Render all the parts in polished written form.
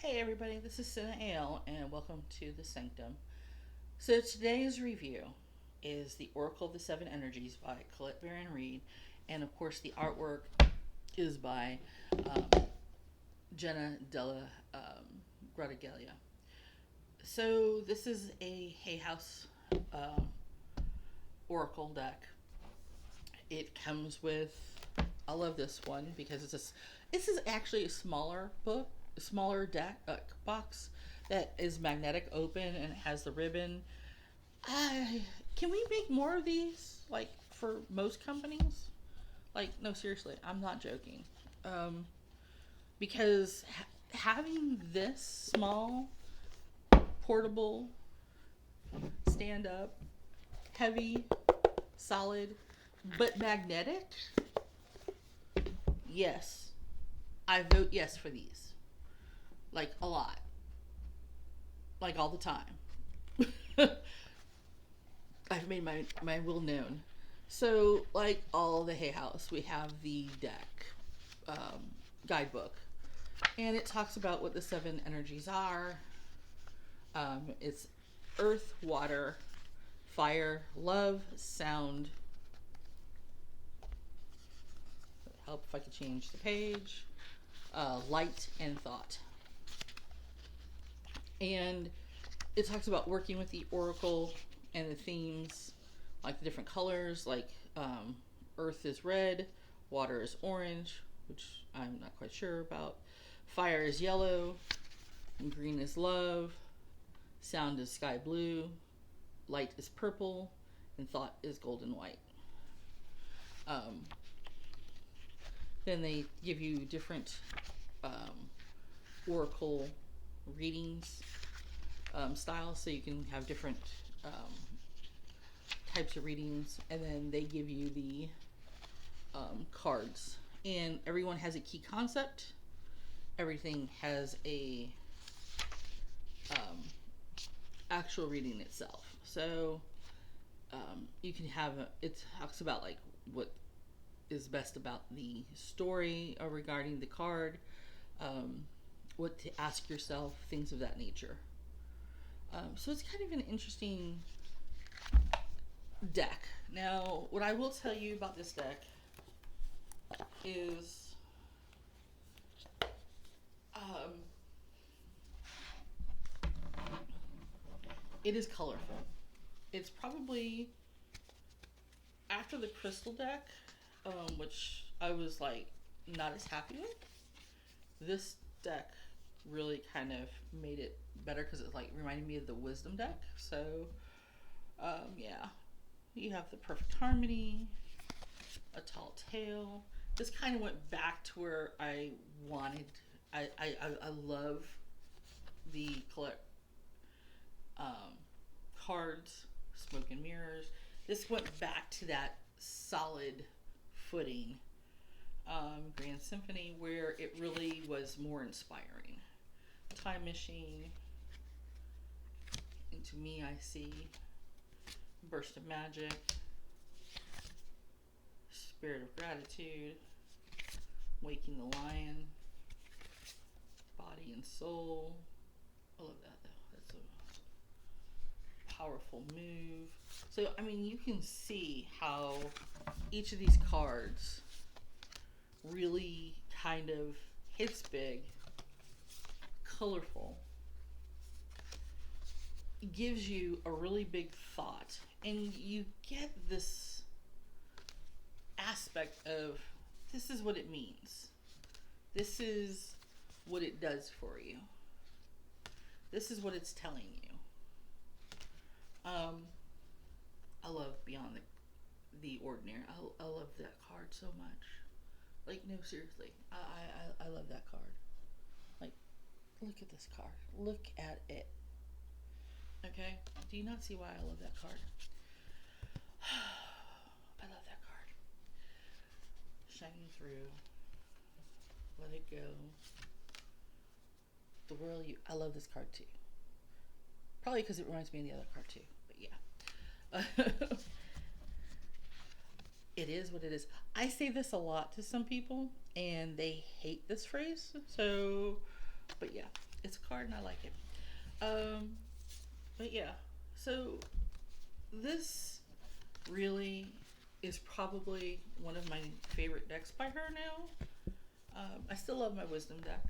Hey everybody, this is Senna Ale, and welcome to the Sanctum. So today's review is the Oracle of the Seven Energies by Colette Baron Reed, and of course the artwork is by um, Jenna Della Gradigalia. So this is a Hay House um, Oracle deck. It comes with, I love this one because this is actually a smaller book, a smaller deck box that is magnetic open and it has the ribbon. Can we make more of these, like for most companies? Like, no, seriously, I'm not joking. Um, because having this small, portable, stand up, heavy, solid, but magnetic, yes, I vote yes for these. Like, a lot. Like, all the time. I've made my will known. So, like all the Hay House, we have the deck um, guidebook, and it talks about what the seven energies are. It's earth, water, fire, love, sound. Help if I could change the page. Light and thought. And it talks about working with the oracle and the themes, like the different colors, like earth is red, water is orange, which I'm not quite sure about, fire is yellow, and green is love, sound is sky blue, light is purple, and thought is golden white. Um, then they give you different oracle readings styles, so you can have different um, types of readings, and then they give you the cards. And everyone has a key concept. Everything has a um, actual reading itself. So you can have it talks about like what is best about the story regarding the card, um, what to ask yourself, things of that nature. So it's kind of an interesting deck. Now, what I will tell you about this deck is um, it is colorful. It's probably after the crystal deck, which I was like not as happy with. This deck really kind of made it better because it like reminded me of the wisdom deck. So yeah, you have the perfect harmony, a tall tale. This kind of went back to where I wanted. I love the collect um, cards, smoke and mirrors. This went back to that solid footing, Grand Symphony, where it really was more inspiring. Time Machine, Into Me I See, Burst of Magic, Spirit of Gratitude, Waking the Lion, Body and Soul. I love that though. That's a powerful move. So, I mean, you can see how each of these cards really kind of hits big, colorful, gives you a really big thought, and you get this aspect of this is what it means. This is what it does for you. This is what it's telling you. I love Beyond the Ordinary. I love that card so much. Like, no, seriously. I love that card. Like, look at this card. Look at it. Okay? Do you not see why I love that card? I love that card. Shining Through. Let It Go. The World You... I love this card too. Probably because it reminds me of the other card too. But yeah. It is what it is. I say this a lot to some people, and they hate this phrase. So, but yeah. It's a card and I like it. Um, but yeah, so this really is probably one of my favorite decks by her now. I still love my Wisdom deck,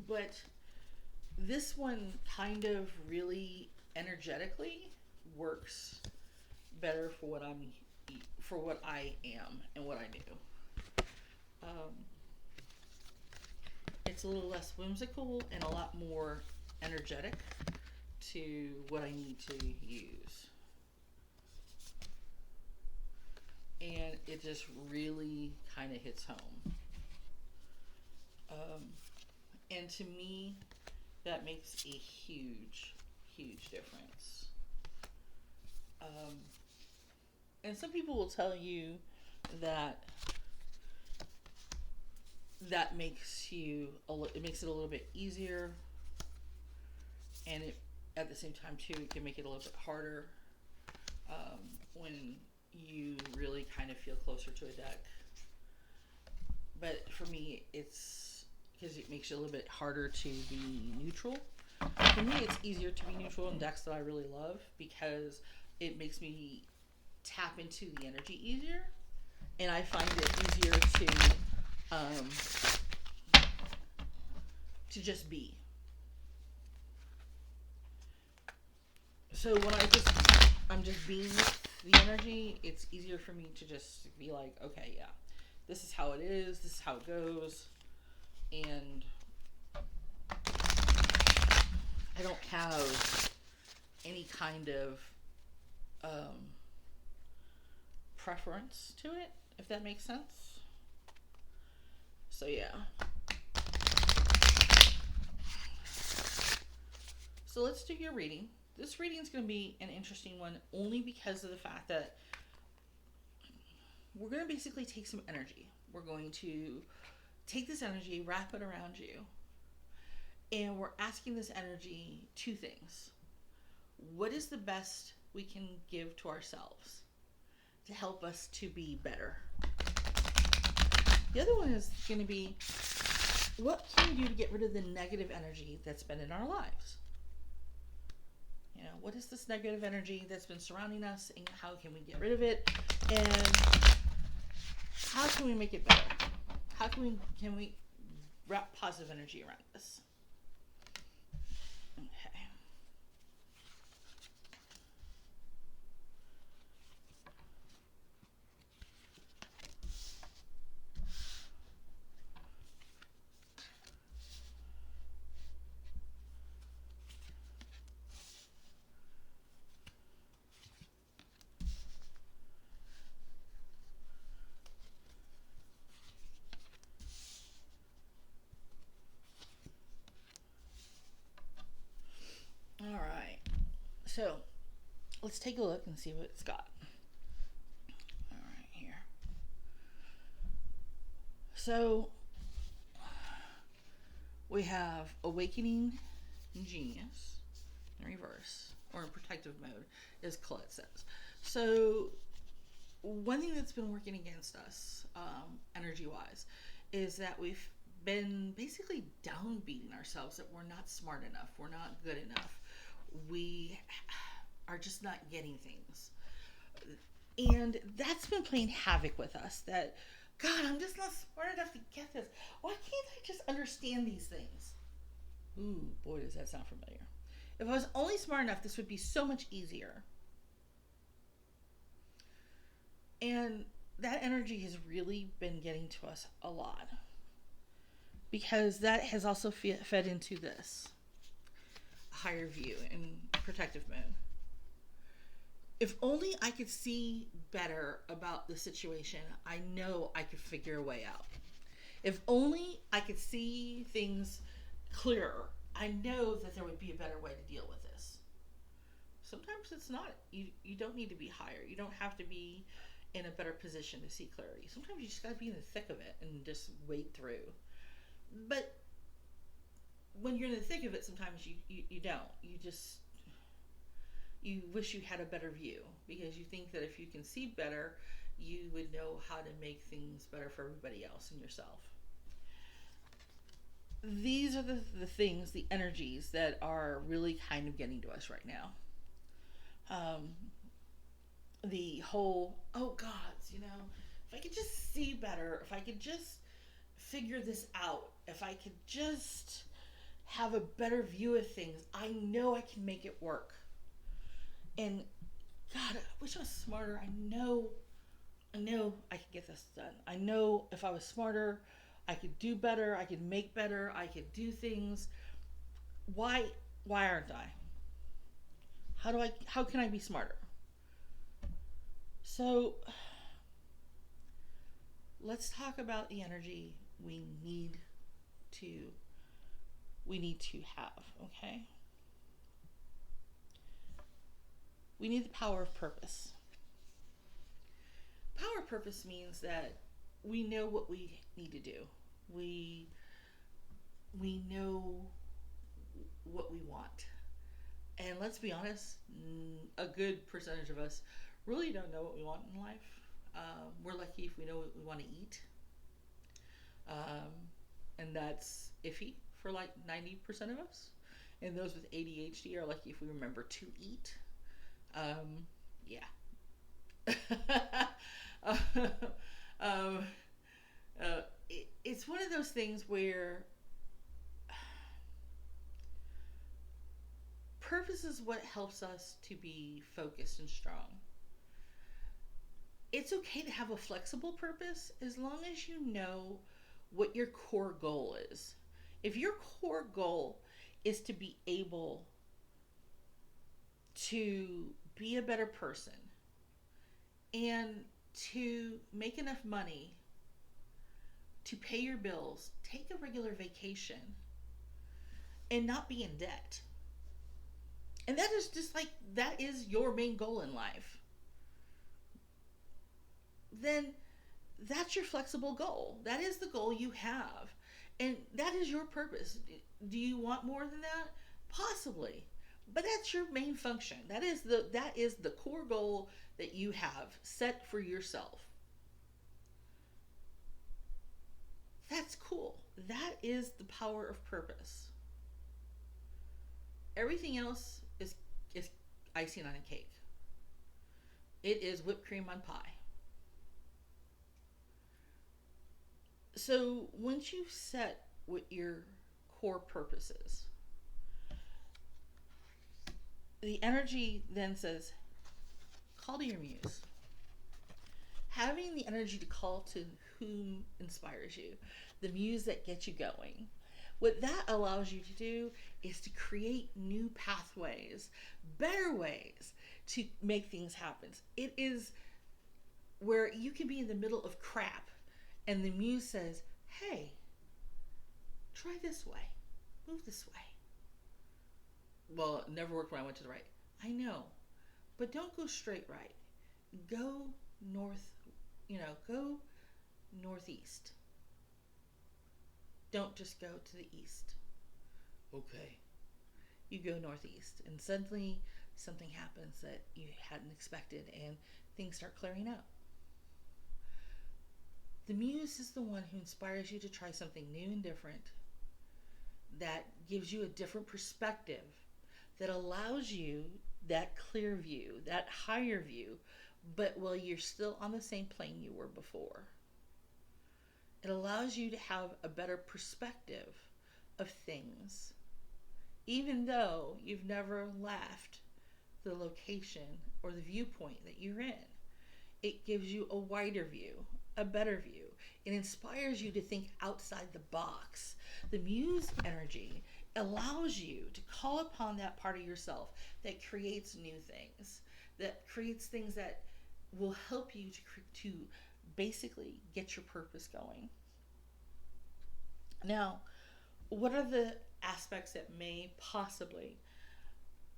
but this one kind of really energetically works better for what I am and what I do. Um, it's a little less whimsical and a lot more energetic to what I need to use. And it just really kind of hits home. And to me, that makes a huge, huge difference. And some people will tell you that that makes it makes it a little bit easier, and it at the same time too it can make it a little bit harder when you really kind of feel closer to a deck. But for me, it's because it makes it a little bit harder to be neutral. For me, it's easier to be neutral in decks that I really love because it makes me tap into the energy easier, and I find it easier to just be. So when I'm just being with the energy, it's easier for me to just be like, okay, yeah, this is how it is, this is how it goes, and I don't have any kind of preference to it, if that makes sense. So yeah. So let's do your reading. This reading is going to be an interesting one only because of the fact that we're going to basically take some energy. We're going to take this energy, wrap it around you, and we're asking this energy two things. What is the best we can give to ourselves to help us to be better? The other one is going to be, what can we do to get rid of the negative energy that's been in our lives? You know, what is this negative energy that's been surrounding us, and how can we get rid of it? And how can we make it better? How can we wrap positive energy around this? Okay. All right. So let's take a look and see what it's got. All right, here. So we have Awakening Genius in reverse, or in protective mode, as Colette says. So one thing that's been working against us, energy-wise, is that we've been basically downbeating ourselves that we're not smart enough, we're not good enough, we are just not getting things. And that's been playing havoc with us, that, God, I'm just not smart enough to get this. Why can't I just understand these things? Ooh, boy, does that sound familiar. If I was only smart enough, this would be so much easier. And that energy has really been getting to us a lot, because that has also fed into this higher view and protective mode. If only I could see better about the situation, I know I could figure a way out. If only I could see things clearer, I know that there would be a better way to deal with this. Sometimes it's not. You don't need to be higher. You don't have to be in a better position to see clarity. Sometimes you just got to be in the thick of it and just wade through. But when you're in the thick of it, sometimes you don't. You wish you had a better view, because you think that if you can see better, you would know how to make things better for everybody else and yourself. these are the things, the energies that are really kind of getting to us right now. Um, the whole, oh gods, if I could just see better, if I could just figure this out, if I could just have a better view of things, I know I can make it work. And God, I wish I was smarter. I know I could get this done. I know if I was smarter, I could do better, I could make better, I could do things. Why why aren't I? How can I be smarter? So let's talk about the energy to we need to have, okay? We need the power of purpose. Power of purpose means that we know what we need to do. We we know what we want. And let's be honest, a good percentage of us really don't know what we want in life. We're lucky if we know what we want to eat. Um, and that's iffy for like 90% of us. And those with ADHD are lucky if we remember to eat. Yeah. um, it's one of those things where purpose is what helps us to be focused and strong. It's okay to have a flexible purpose as long as you know what your core goal is. If your core goal is to be able to be a better person and to make enough money to pay your bills, take a regular vacation, and not be in debt. And that is just like, that is your main goal in life. Then that's your flexible goal. That is the goal you have. And that is your purpose. Do you want more than that? Possibly. But that's your main function. That is the core goal that you have set for yourself. That's cool. That is the power of purpose. Everything else is icing on a cake. It is whipped cream on pie. So once you've set what your core purpose is, the energy then says, call to your muse. Having the energy to call to whom inspires you, the muse that gets you going. What that allows you to do is to create new pathways, better ways to make things happen. It is where you can be in the middle of crap and the muse says, hey, try this way, move this way. Well, it never worked when I went to the right. I know, but don't go straight right. Go north, go northeast. Don't just go to the east. Okay. You go northeast, and suddenly something happens that you hadn't expected, and things start clearing up. The muse is the one who inspires you to try something new and different, that gives you a different perspective, that allows you that clear view, that higher view, but while you're still on the same plane you were before. It allows you to have a better perspective of things, even though you've never left the location or the viewpoint that you're in. It gives you a wider view, a better view. It inspires you to think outside the box. The muse energy allows you to call upon that part of yourself that creates new things, that creates things that will help you to basically get your purpose going. Now, what are the aspects that may possibly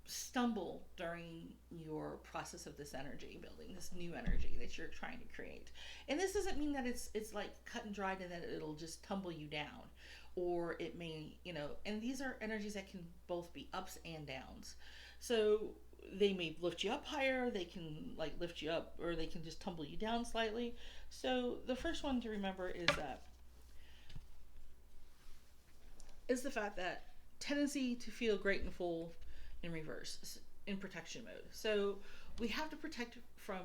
stumble during your process of this energy building, this new energy that you're trying to create? And this doesn't mean that it's like cut and dried and that it'll just tumble you down, or it may, and these are energies that can both be ups and downs. So they may lift you up higher, they can like lift you up, or they can just tumble you down slightly. So the first one to remember is that is the fact that tendency to feel great and full in reverse, in protection mode. So we have to protect from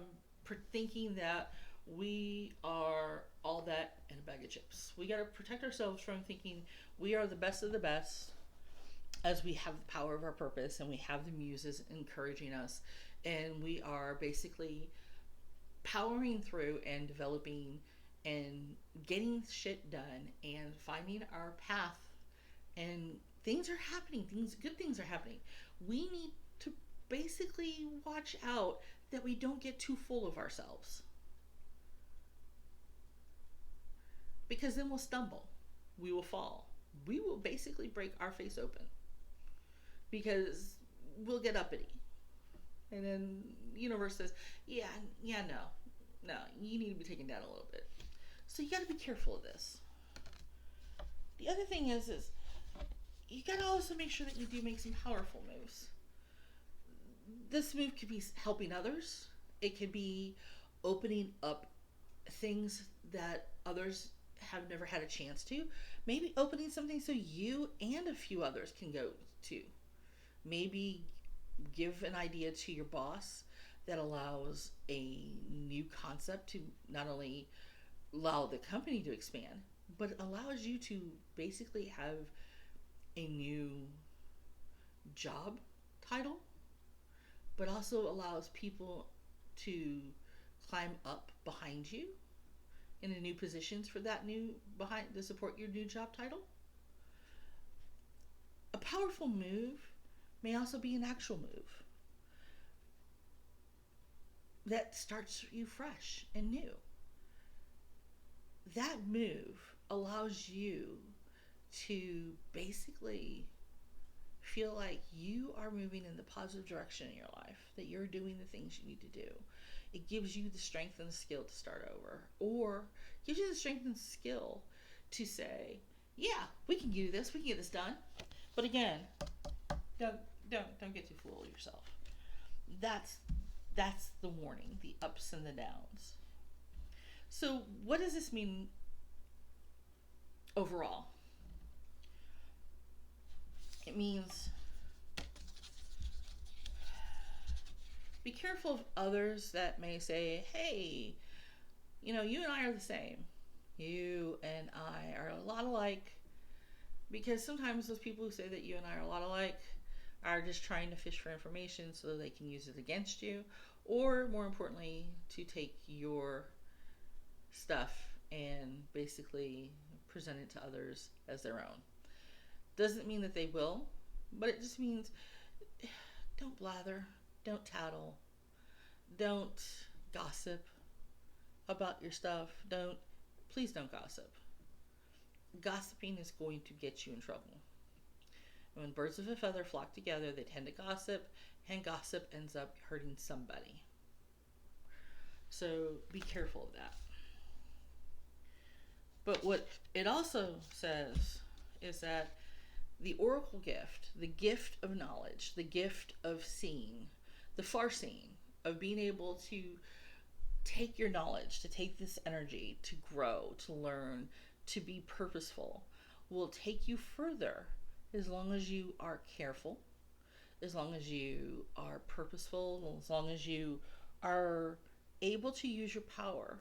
thinking that we are all that in a bag of chips. We got to protect ourselves from thinking we are the best of the best, as we have the power of our purpose and we have the muses encouraging us, and we are basically powering through and developing and getting shit done and finding our path, and things are happening, good things are happening. We need to basically watch out that we don't get too full of ourselves, because then we'll stumble, we will fall, we will basically break our face open, because we'll get uppity, and then the universe says, yeah, no, you need to be taken down a little bit. So you got to be careful of this. The other thing is you got to also make sure that you do make some powerful moves. This move could be helping others. It could be opening up things that others have never had a chance to. Maybe opening something so you and a few others can go to. Maybe give an idea to your boss that allows a new concept to not only allow the company to expand, but allows you to basically have a new job title, but also allows people to climb up behind you in the new positions for that new behind to support your new job title. A powerful move may also be an actual move that starts you fresh and new. That move allows you to basically feel like you are moving in the positive direction in your life, that you're doing the things you need to do. It gives you the strength and the skill to start over, or gives you the strength and skill to say, yeah, we can do this, we can get this done. But again, don't get too full of yourself. That's the warning, the ups and the downs. So what does this mean overall? It means be careful of others that may say, hey, you and I are the same. You and I are a lot alike. Because sometimes those people who say that you and I are a lot alike are just trying to fish for information so they can use it against you, or more importantly, to take your stuff and basically present it to others as their own. Doesn't mean that they will, but it just means don't blather, don't tattle, don't gossip about your stuff. Please don't gossip. Gossiping is going to get you in trouble. When birds of a feather flock together, they tend to gossip, and gossip ends up hurting somebody. So be careful of that. But what it also says is that the oracle gift, the gift of knowledge, the gift of seeing, the far seeing, of being able to take your knowledge, to take this energy, to grow, to learn, to be purposeful, will take you further as long as you are careful, as long as you are purposeful, as long as you are able to use your power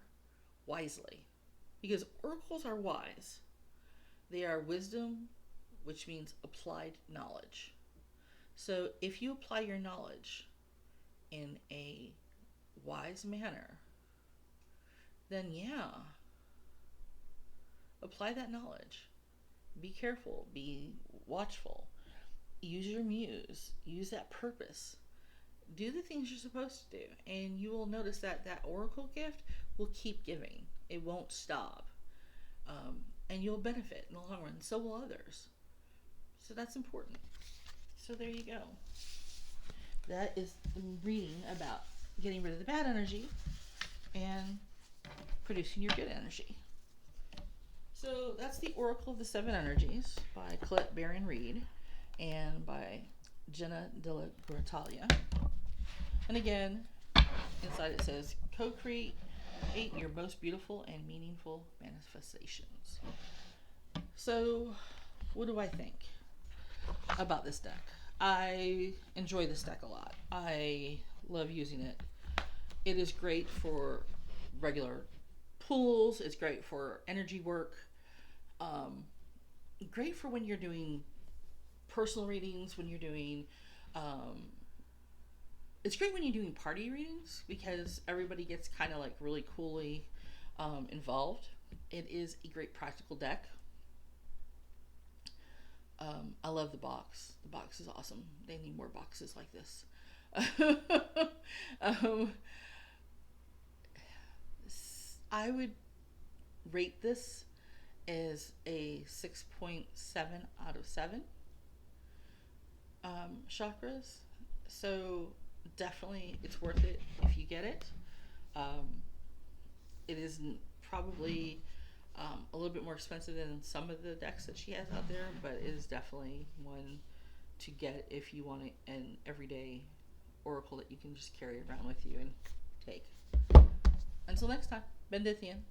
wisely. Because oracles are wise. They are wisdom, which means applied knowledge. So if you apply your knowledge in a wise manner, then yeah, apply that knowledge. Be careful, be watchful, use your muse, use that purpose. Do the things you're supposed to do, and you will notice that that oracle gift will keep giving. It won't stop. And you'll benefit in the long run. So will others. So that's important. So there you go. That is the reading about getting rid of the bad energy and producing your good energy. So that's the Oracle of the Seven Energies by Colette Baron Reed and by Jenna de la Grottalia. And again, inside it says, co-create your most beautiful and meaningful manifestations. So what do I think about this deck? I enjoy this deck a lot. I love using it. It is great for regular pulls. It's great for energy work. Um, Great for when you're doing personal readings, when you're doing it's great when you're doing party readings because everybody gets kind of like really coolly involved. It is a great practical deck. I love the box. The box is awesome. They need more boxes like this. um, I would rate this as a 6.7 out of 7 chakras. So definitely it's worth it if you get it. Um, it is probably a little bit more expensive than some of the decks that she has out there, but it is definitely one to get if you want an everyday oracle that you can just carry around with you and take. Until next time, Bendithian.